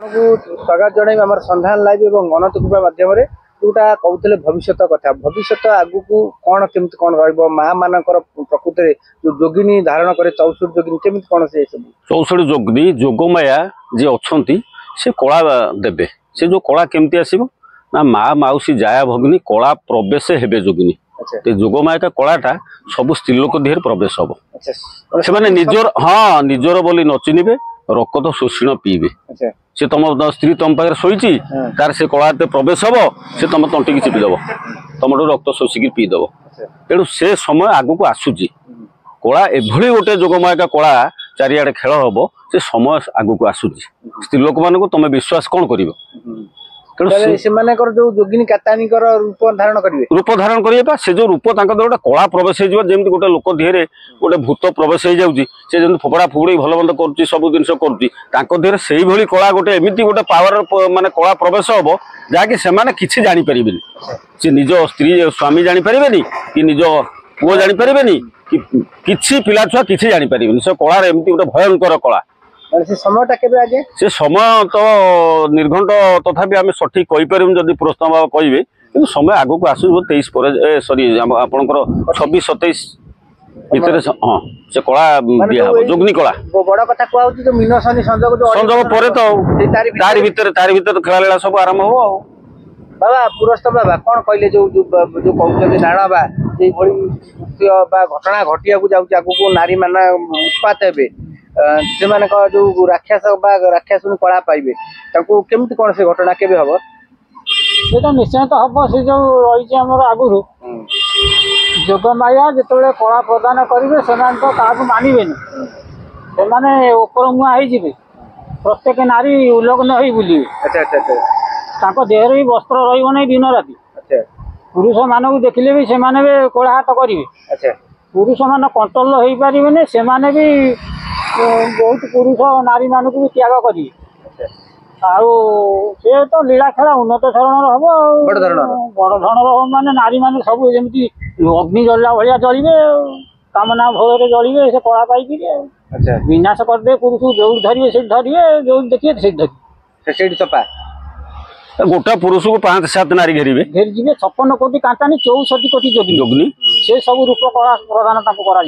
स्वागत जन आम संधान लाइव और अनंत कृपा मध्यम जोटा कहते भविष्य कथा भविष्य आगु को कौन केमती कौन माँ मान प्रकृति जो जोगिनी धारण करे 64 जोगिनी केमती कौन से सब 64 जोगिनी जोगमाया जी अच्छा से कला देवे से जो कला केमती आसो ना माँ माउसी जाया भगिनी कला प्रवेश हेबे जोगिनी जोगमाया का कलाटा सब स्त्री लोक देह प्रवेश हम से निजर हाँ निजर बोली नचिनिबे रक्त शोषण पीबे से तुम स्त्री तुम पाखे शोची तार से कला प्रवेश हम से तुम तंटी की चिपीदेव तुम रक्त शोषिक पीदेव तेणु से समय आग को आसूची कला एभली गोटे जोगमाया का कला चारिआडे खेल हम से समय आग को आसूची स्त्री लोक मान तुम विश्वास कौन कर जो जोगिनी कातानी रूप धारण करेंगे से जो रूप गोटे कला प्रवेश होमती गोटे लोक देहरे गोटे भूत प्रवेश हो जाऊँगी से जमी फोपड़ा फुगड़ी भल बंद कर सब जिन कर से कला गोटे एमती गोटे पावर माने कला प्रवेश हम जहाँकि से जापर सी निज स्त्री स्वामी जापर कि निज पुओ जापर कि पिला छुआ कि जापर से कलार एमती गोटे भयंकर कला से समय आगे से समय तो निर्घंट तथापि आम सठिक कहीपर जदि पुरस्कार बाबा कहे कि समय आग को आसू 23 पर सॉरी आपंकर 26-27 भितर हाँ से कला दिया जोगिनी कला बड़ कथा कहूँ जो मीन शनि संजोग पर तो तार भीतर खेला सब आरंभ हो बाबा पुरस्कार बाबा कौन कहले जो कहते नारायण बा घटना घटिया जाऊँ नारी मान उत्पात हे से जो राक्षस राक्षसुनी कला पाइबे केमती कौन से घटना केबे हबो सेटा निश्चय तो हम से जो रही आगुरी जोगमाया जो कला प्रदान करेंगे से मानवे से ओपर मुआ हो प्रत्येक नारी उल्लग्न हो बुले देह भी वस्त्र रही दिन राति पुरुष मानक देखिले भी से कला हाथ करेंगे पुरुष मान कंट्रोल हो पारे से भी बहुत पुरुष नारी मानक भी त्याग करेंगे से तो लीला खेला उन्नत धरण हम बड़ धरण हम माने नारी मान सब जमी अग्नि जल्ला भाया जलिए कामना भोर जलिए से कला पाई विनाश करदे पुरुष जो धरिए से धरिए जो देखिए से धरिए चपा गोटा पुरुष को 5-7 नारी घेरिए 56 कोटी कांटानी 64 कोटी जोगिनी से सब रूप कला प्रदान करा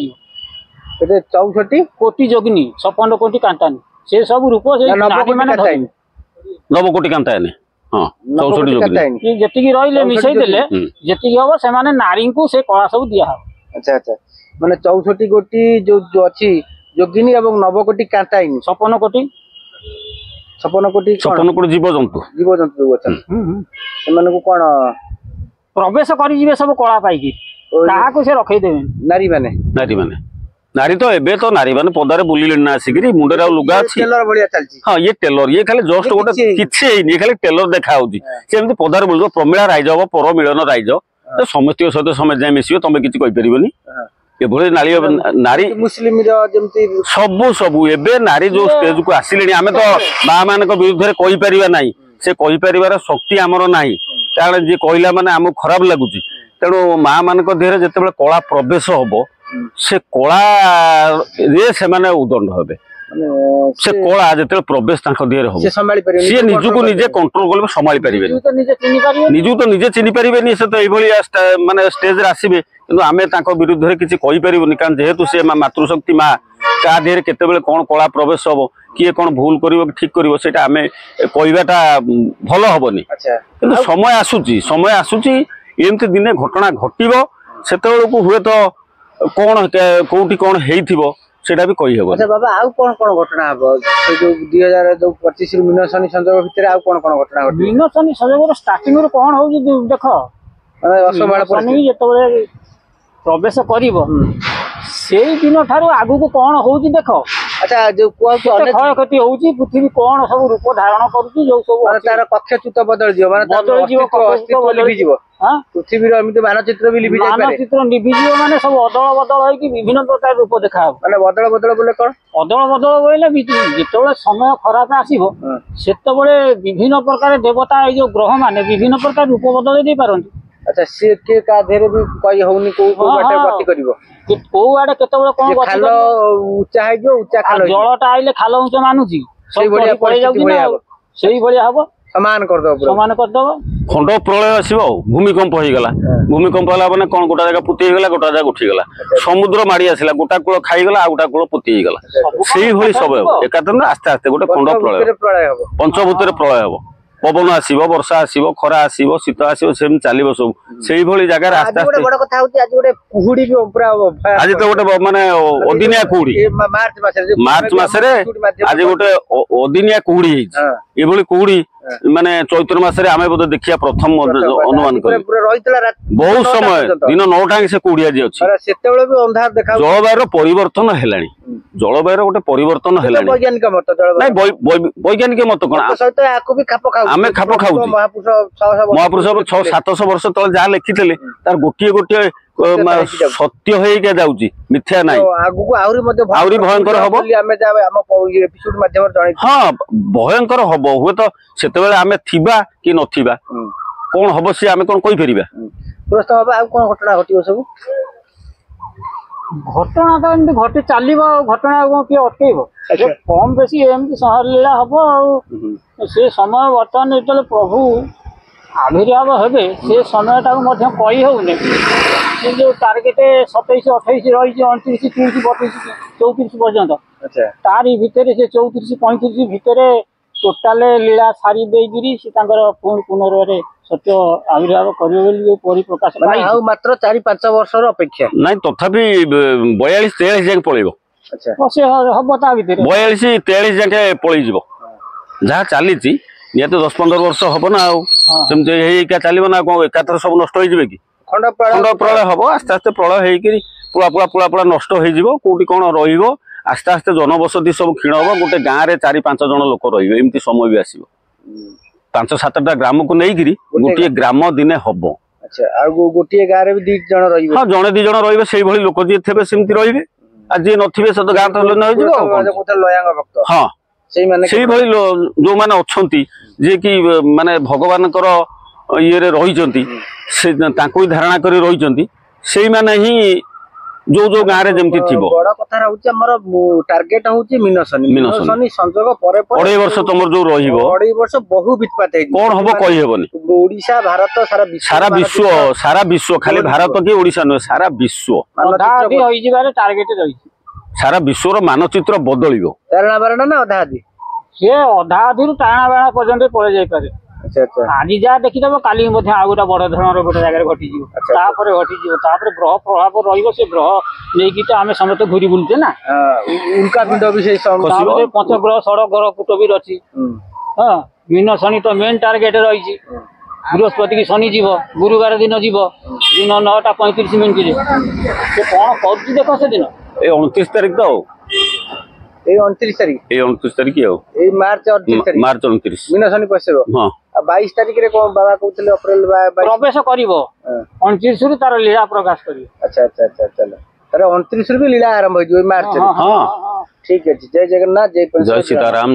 64 कोटी जोगिनी 56 कोटी कांटानी से सब रूप से 9 कोटी कांता हाँ 64 जोगिनी जेतिकी रहिले मिसई देले जेतिकी हबो से माने नारी को से कला सब दिया हो अच्छा माने 64 कोटी जो अछि जोगिनी एवं 9 कोटी कांटाइनी 56 कोटी 56 कोटी जीव जंतु से माने को कोन प्रवेश करी जीवे सब कला पाई कहा को से रखै देबे नारी तो एबे तो नारी माने पदारे बुलिले ना आसिकरी मुंडे रा लुगा अछि टेलर बढ़िया चलछि हां ये टेलर ये खाली जस्ट गोटे किछि हे खाली टेलर देखा होउची से एमती पदारे बुलजो प्रमिला राइज हो पर मिलन राइज तो समस्ती सहित समय जाय मिसियो तमे किछि कहि परिबोनी ए भले नारी मुस्लिम रो जेमती सब एबे नारी जो स्टेज को आसिलेनी हमें तो मां मान को विरुद्ध रे कहि परिबा नाही से कहि परिबार शक्ति हमरो नाही कारण जे कहिला माने हमु खराब लागुची तेणु मां मान को देहरे जते कला प्रवेश होबो से कला रे से माने उदंड हेबे से कला जते प्रवेश तांको देहरे होबो से निजु को निजे कंट्रोल करबे संभाली परिबे निजु तो निजे चिनि परिबेनी से तो एई भली माने स्टेज रे आसीबे किंतु आमे तांको विरुद्ध रे किछि कहि परिबोनी कारण जेहेतु से मातृशक्ति मां का देहरे केते बेले कोन कला प्रवेश होबो किए कोन भूल करिवो ठीक करिवो सेटा आमे कहिबाटा भलो होबोनी किंतु समय आसुची एमती दिने घटना घटिबो सेते को हुए तो कौन कोठी कौन हेइथिबो सेटा भी कहि हेबो अच्छा बाबा आउ कोन घटना हबो से जो 2025 मीन शनि संजोग भितर आउ कोन घटना घटि मीन शनि संजोग स्टार्टिंग रो कोन हो देखो असमाळ शनि जेतबेले प्रवेश करिवो सेई दिन ठारू आगु को कोन होउची देखो अच्छा जो कोन क्षय क्षति होउची पृथ्वी कोन सब रूप धारण करूची जो सब तार कक्षच्युत बदल जिवो माने अस्तित्व लिभि जिवो हां पृथ्वी रो एमिते मानचित्र भी लिभि जाय पारे मानचित्र लिभि जिवो माने सब अदल बदल होई कि विभिन्न प्रकार रूप देखा माने बदल बोले कोन अदल बोले जेतबेले समय खराब आसीबो सेतबेले विभिन्न प्रकार देवता ए जो ग्रह माने विभिन्न प्रकार रूप बदल दे पारंती अच्छा से के का धेरे भी कहि होउनी को बाटे गति करिवो को आडे केतबेले कोन गति खालो ऊंचा है जो ऊंचा खालो जलटा आइले खालो ऊंचा मानुची सब बढ़िया पड़े जाउची ना ସେଇଭଳିଆ ହବ, ସମାନ କରିଦବ ସମାନ କରିଦବ। ଖଣ୍ଡ ପ୍ରଳୟ ଆସିବ ଆଉ ଭୂମିକମ୍ପ ହେଇଗଲା, ଭୂମିକମ୍ପ ହେଲା ମାନେ କଣ ଗୋଟା ଜାଗା ପୋତି ହେଇଗଲା, ଗୋଟା ଜାଗା ଉଠିଗଲା, ସମୁଦ୍ର ମାଡି ଆସିଲା, ଗୋଟା କୂଳ ଖାଇଗଲା ଆଉ ଗୋଟା କୂଳ ପୋତି ହେଇଗଲା, ସେଇଭଳି ସବୁ ହେବ ଏକାଥରେ ନା ଆସ୍ତେ ଆସ୍ତେ ଗୋଟେ ଖଣ୍ଡ ପ୍ରଳୟ ହବ, ପଞ୍ଚଭୂତରେ ପ୍ରଳୟ ହବ। ପବନ ଆସିବ, ବର୍ଷା ଆସିବ, ଖରା ଆସିବ, ଶୀତ ଆସିବ, ସେମିତି ଚାଲିବ ସବୁ ସେଇଭଳି ଜାଗାରେ ଆସ୍ତେ ଆସ୍ତେ। ବଡ କଥା ହଉଛି ଆଜି ଗୋଟେ କୁହୁଡି ବି ପୁରା ଆଜି ତ ଗୋଟେ ମାନେ ଅଦିନିଆ କୁହୁଡି, ମାର୍ଚ୍ଚ ମାସରେ ଆଜି ଗୋଟେ ଅଦିନିଆ କୁହୁଡି ହେଇଛି। ଏଭଳି କୁହୁଡି ମାନେ ଚୈତ୍ର ମାସରେ ଆମେ ବୋଧେ ଦେଖିବା ପ୍ରଥମ ଅନୁମାନ କରି ବହୁତ ସମୟ ଦିନ 9ଟା ସେ କୁହୁଡି ଆଜି ଅଛି। ସେତେବେଳେ ବି ଅନ୍ଧାର ଦେଖା, ଜଳବାୟୁର ପରିବର୍ତ୍ତନ ହେଲାଣି, ଜଳବାୟୁର ଗୋଟେ ପରିବର୍ତ୍ତନ ହେଲାଣି। ବୈଜ୍ଞାନିକ ମତ, ନାଇଁ ବୈଜ୍ଞାନିକ ମତ କଣ ସହିତ ଆକୁ ବି ଖାପ ଖାଉ, ଆମେ ଖାପ ଖାଉଛୁ। ମହାପୁରୁଷ 600-700 ବର୍ଷ ତଳେ ଯାହା ଲେଖିଥିଲେ ତାର ଗୋଟିଏ ଗୋଟିଏ ସତ୍ୟ ହେଇକି ଯାଉଛି, ମିଥ୍ୟା ନାହିଁ। ଆଗକୁ ଆହୁରି ଭୟଙ୍କର ହବ, ହଁ ଭୟଙ୍କର ହବ। ହୁଏତ ସେତେବେଳେ ଆମେ ଥିବା କି ନଥିବା, କଣ ହବ ସିଏ ଆମେ କଣ କହିପାରିବା। ଆଉ କଣ ଘଟଣା ଘଟିବ ସବୁ? ଘଟଣା ତ ଏମିତି ଘଟି ଚାଲିବ, ଆଉ ଘଟଣା କଣ କିଏ ଅଟକେଇବ? କମ ବେଶୀ ଏମିତି ସହଲୀଳା ହବ ଆଉ। ସେ ସମୟ ବର୍ତ୍ତମାନ ଯେତେବେଳେ ପ୍ରଭୁ ଆବିର୍ଭାବ ହେବେ, ସେ ସମୟଟାକୁ ମଧ୍ୟ କହି ହଉନି। ସେ ଯୋଉ ଟାର୍ଗେଟ 27-28 ରହିଛି, 29, 30, 32, 34 ପର୍ଯ୍ୟନ୍ତ, ତାରି ଭିତରେ ସେ 34-35 ଭିତରେ ଟୋଟାଲ ଲୀଳା ସାରି ଦେଇକିରି ସେ ତାଙ୍କର ପୁଣି ପୁନର୍ବାର ସତ୍ୟ ଆବିର୍ଭାବ କରିବେ ବୋଲି ଯୋଉ ପରିପ୍ରକାଶ ଆଉ ମାତ୍ର 4-5 ବର୍ଷର ଅପେକ୍ଷା। ନାଇଁ ତଥାପି 42-43 ଯାକେ ପଳେଇବ, ସେ ହବ ତା ଭିତରେ 42-43 ଯାକେ ପଳେଇଯିବ। ଯାହା ଚାଲିଛି ନିହାତି 10-15 ବର୍ଷ ହବ ନା, ଆଉ ସେମିତି ହେଇକା ଚାଲିବ ନା, କଣ ଏକାଥରେ ସବୁ ନଷ୍ଟ ହେଇଯିବେ କି? ଖଣ୍ଡ ପ୍ରଳୟ ହବ, ଆସ୍ତେ ଆସ୍ତେ ପ୍ରଳୟ ହେଇକିରି ପୁଳା ନଷ୍ଟ ହେଇଯିବ। କୋଉଠି କଣ ରହିବ, ଆସ୍ତେ ଆସ୍ତେ ଜନବସତି ସବୁ କ୍ଷୀଣ ହବ। ଗୋଟେ ଗାଁରେ 4-5 ଜଣ ଲୋକ ରହିବେ, ଏମିତି ସମୟ ବି ଆସିବ। 5-7ଟା ଗ୍ରାମକୁ ନେଇକିରି ଗୋଟିଏ ଗ୍ରାମ ଦିନେ ହବ। ଆଉ ଗୋଟିଏ ଗାଁରେ ବି 2 ଜଣ ରହିବେ, ହଁ 1-2 ଜଣ ରହିବେ। ସେଇଭଳି ଲୋକ ଯିଏ ଥିବେ ସେମିତି ରହିବେ, ଆଉ ଯିଏ ନଥିବେ ସେ ତ ଗାଁ ତ ହେଇଯିବ। ହଁ ସେଇଭଳି ଯୋଉମାନେ ଅଛନ୍ତି ଯିଏ କି ମାନେ ଭଗବାନଙ୍କର ଇଏରେ ରହିଛନ୍ତି, ସେ ତାଙ୍କୁ ହିଁ ଧାରଣା କରି ରହିଛନ୍ତି, ସେଇମାନେ ହିଁ ଯୋଉ ଗାଁରେ ଯେମିତି ଥିବ। ବଡ କଥା ହଉଛି ଆମର ଟାର୍ଗେଟ ହଉଛି ମିନସନି ସଂଯୋଗ ପରେ 2.5 ବର୍ଷ ତମର ଯୋଉ ରହିବ, 2.5 ବର୍ଷ ବହୁ ବିତ୍ପାତ ହେଇଯିବ। କଣ ହବ କହିହେବନି। ଓଡିଶା, ଭାରତ, ସାରା ବିଶ୍ବ, ଖାଲି ଭାରତ କି ଓଡିଶା ନୁହେଁ, ସାରା ବିଶ୍ବ ହେଇଯିବାର ଟାର୍ଗେଟ ରହିଛି। ସାରା ବିଶ୍ବର ମାନଚିତ୍ର ବଦଳିବ। ତାରଣା ନା ଅଧା ଅଧି, ସେ ଅଧା ଅଧିରୁ ଟାଣା ବାଣା ପର୍ଯ୍ୟନ୍ତ ପଳେଇ ଯାଇପାରେ। ଆଜି ଯାହା ଦେଖିଦବ, କାଲି ମଧ୍ୟ ଆଉ ଗୋଟେ ବଡ ଧରଣର ଗୋଟେ ଜାଗାରେ ଘଟିଯିବ, ତାପରେ ଗ୍ରହ ପ୍ରଭାବ ରହିବ। ସେ ଗ୍ରହ ନେଇକି ତ ଆମେ ସମସ୍ତେ ଘୁରି ବୁଲୁଛେ ନା, ଉଲ୍କା ପିଣ୍ଡ ବି ସେଇ ପଞ୍ଚଗ୍ରହ, ଷଡ଼ ଗ୍ରହ କୁଟବୀର ଅଛି। ହଁ, ମୀନ ଶନି ତ ମେନ୍ ଟାର୍ଗେଟ ରହିଛି। ବୃହସ୍ପତି କି ଶନି ଯିବ, ଗୁରୁବାର ଦିନ ଯିବ, ଦିନ 9:35 ସେ କଣ କରୁଛି ଦେଖ ସେଦିନ। ଏଇ 29 ତାରିଖ ତ, ଆଉ ଏଇ 29 ତାରିଖ, ଆଉ ଏଇ ମାର୍ଚ୍ଚ 29 ମୀନ ଶନି ପଶିବ। ହଁ, ଆଉ 22 ତାରିଖରେ କଣ ବାବା କହୁଥିଲେ ଅପ୍ରିଲ ପ୍ରବେଶ କରିବ, 29 ରୁ ତାର ଲୀଳା ପ୍ରକାଶ କରିବ। ଆଚ୍ଛା, ତାର 29 ରୁ ବି ଲୀଳା ଆରମ୍ଭ ହେଇଯିବ ଏଇ ମାର୍ଚ୍ଚରେ। ହଁ, ଠିକ ଅଛି। ଜୟ ଜଗନ୍ନାଥ, ଜୟ ସୀତାରାମ।